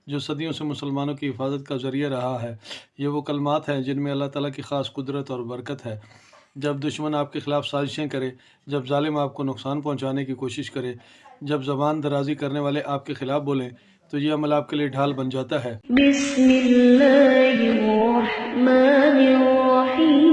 جو صدیوں سے مسلمانوں کی حفاظت کا ذریعہ رہا ہے۔ یہ وہ کلمات ہیں جن میں اللہ تعالیٰ کی خاص قدرت اور برکت ہے۔ جب دشمن آپ کے خلاف سازشیں کرے، جب ظالم آپ کو نقصان پہنچانے کی کوشش کرے، جب زبان درازی کرنے والے آپ کے خلاف بولیں، تو یہ عمل آپ کے لیے ڈھال بن جاتا ہے۔ بسم اللہ الرحمن الرحیم۔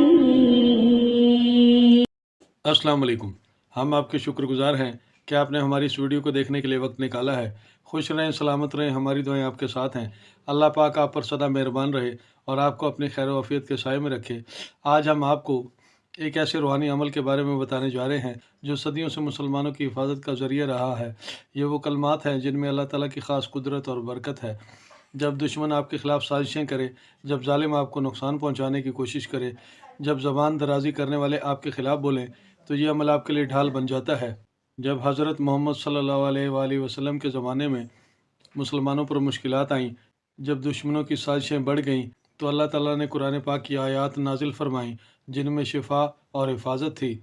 السلام علیکم۔ ہم آپ کے شکر گزار ہیں کہ آپ نے ہماری اس ویڈیو کو دیکھنے کے لیے وقت نکالا ہے۔ خوش رہیں، سلامت رہیں، ہماری دعائیں آپ کے ساتھ ہیں۔ اللہ پاک آپ پر سدا مہربان رہے اور آپ کو اپنی خیر و عافیت کے سائے میں رکھے۔ آج ہم آپ کو ایک ایسے روحانی عمل کے بارے میں بتانے جا رہے ہیں جو صدیوں سے مسلمانوں کی حفاظت کا ذریعہ رہا ہے۔ یہ وہ کلمات ہیں جن میں اللہ تعالیٰ کی خاص قدرت اور برکت ہے۔ جب دشمن آپ کے خلاف سازشیں کرے، جب ظالم آپ کو نقصان پہنچانے کی کوشش کرے، جب زبان درازی کرنے والے آپ کے خلاف بولیں، تو یہ عمل آپ کے لیے ڈھال بن جاتا ہے۔ جب حضرت محمد صلی اللہ علیہ وآلہ وسلم کے زمانے میں مسلمانوں پر مشکلات آئیں، جب دشمنوں کی سازشیں بڑھ گئیں، تو اللہ تعالیٰ نے قرآن پاک کی آیات نازل فرمائیں جن میں شفا اور حفاظت تھی۔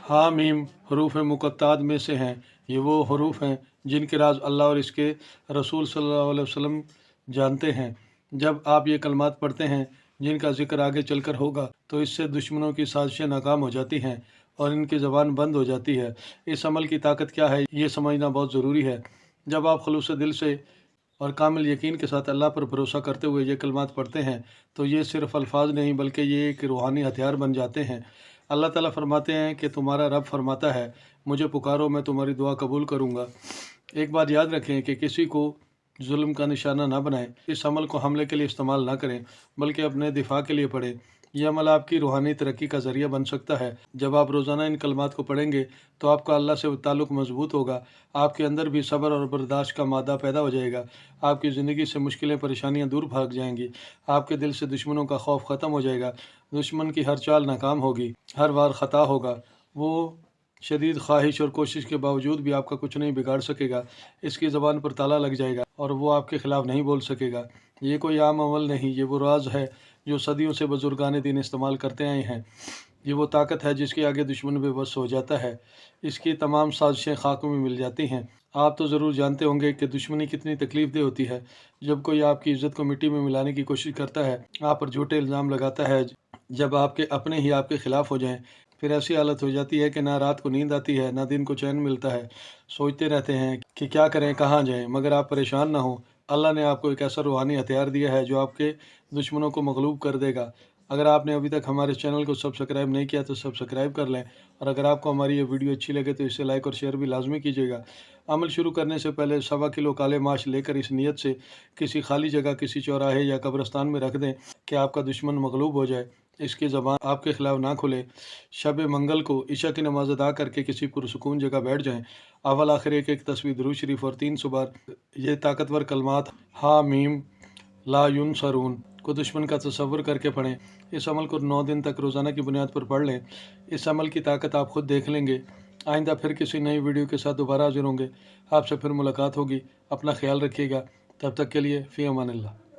حامیم حروف مقطعات میں سے ہیں۔ یہ وہ حروف ہیں جن کے راز اللہ اور اس کے رسول صلی اللہ علیہ وسلم جانتے ہیں۔ جب آپ یہ کلمات پڑھتے ہیں جن کا ذکر آگے چل کر ہوگا، تو اس سے دشمنوں کی سازشیں ناکام ہو جاتی ہیں اور ان کی زبان بند ہو جاتی ہے۔ اس عمل کی طاقت کیا ہے، یہ سمجھنا بہت ضروری ہے۔ جب آپ خلوص دل سے اور کامل یقین کے ساتھ اللہ پر بھروسہ کرتے ہوئے یہ کلمات پڑھتے ہیں، تو یہ صرف الفاظ نہیں بلکہ یہ ایک روحانی ہتھیار بن جاتے ہیں۔ اللہ تعالیٰ فرماتے ہیں کہ تمہارا رب فرماتا ہے، مجھے پکارو، میں تمہاری دعا قبول کروں گا۔ ایک بات یاد رکھیں کہ کسی کو ظلم کا نشانہ نہ بنائیں۔ اس عمل کو حملے کے لیے استعمال نہ کریں بلکہ اپنے دفاع کے لیے پڑھیں۔ یہ عمل آپ کی روحانی ترقی کا ذریعہ بن سکتا ہے۔ جب آپ روزانہ ان کلمات کو پڑھیں گے تو آپ کا اللہ سے تعلق مضبوط ہوگا، آپ کے اندر بھی صبر اور برداشت کا مادہ پیدا ہو جائے گا، آپ کی زندگی سے مشکلیں پریشانیاں دور بھاگ جائیں گی، آپ کے دل سے دشمنوں کا خوف ختم ہو جائے گا، دشمن کی ہر چال ناکام ہوگی، ہر وار خطا ہوگا، وہ شدید خواہش اور کوشش کے باوجود بھی آپ کا کچھ نہیں بگاڑ سکے گا، اس کی زبان پر تالا لگ جائے گا اور وہ آپ کے خلاف نہیں بول سکے گا۔ یہ کوئی عام عمل نہیں، یہ وہ راز ہے جو صدیوں سے بزرگان دین استعمال کرتے آئے ہیں۔ یہ وہ طاقت ہے جس کے آگے دشمن بے بس ہو جاتا ہے، اس کی تمام سازشیں خاک میں مل جاتی ہیں۔ آپ تو ضرور جانتے ہوں گے کہ دشمنی کتنی تکلیف دہ ہوتی ہے۔ جب کوئی آپ کی عزت کو مٹی میں ملانے کی کوشش کرتا ہے، آپ پر جھوٹے الزام لگاتا ہے، جب آپ کے اپنے ہی آپ کے خلاف ہو جائیں، پھر ایسی حالت ہو جاتی ہے کہ نہ رات کو نیند آتی ہے، نہ دن کو چین ملتا ہے، سوچتے رہتے ہیں کہ کیا کریں، کہاں جائیں، مگر آپ پریشان نہ ہوں۔ اللہ نے آپ کو ایک ایسا روحانی ہتھیار دیا ہے جو آپ کے دشمنوں کو مغلوب کر دے گا۔ اگر آپ نے ابھی تک ہمارے چینل کو سبسکرائب نہیں کیا تو سبسکرائب کر لیں، اور اگر آپ کو ہماری یہ ویڈیو اچھی لگے تو اسے لائک اور شیئر بھی لازمی کیجیے گا۔ عمل شروع کرنے سے پہلے 1.25 کلو کالے ماش لے کر اس نیت سے کسی خالی جگہ، کسی چوراہے یا قبرستان میں رکھ دیں کہ آپ کا دشمن مغلوب ہو جائے، اس کی زبان آپ کے خلاف نہ کھلے۔ شب منگل کو عشاء کی نماز ادا کر کے کسی پرسکون جگہ بیٹھ جائیں، اول آخر ایک تسبیح درود شریف اور 300 بار یہ طاقتور کلمات حامیم لا ینصرون کو دشمن کا تصور کر کے پڑھیں۔ اس عمل کو 9 دن تک روزانہ کی بنیاد پر پڑھ لیں۔ اس عمل کی طاقت آپ خود دیکھ لیں گے۔ آئندہ پھر کسی نئی ویڈیو کے ساتھ دوبارہ حاضر ہوں گے۔ آپ سے پھر ملاقات ہوگی۔ اپنا خیال رکھیے گا۔ تب تک کے لیے فی امان اللہ۔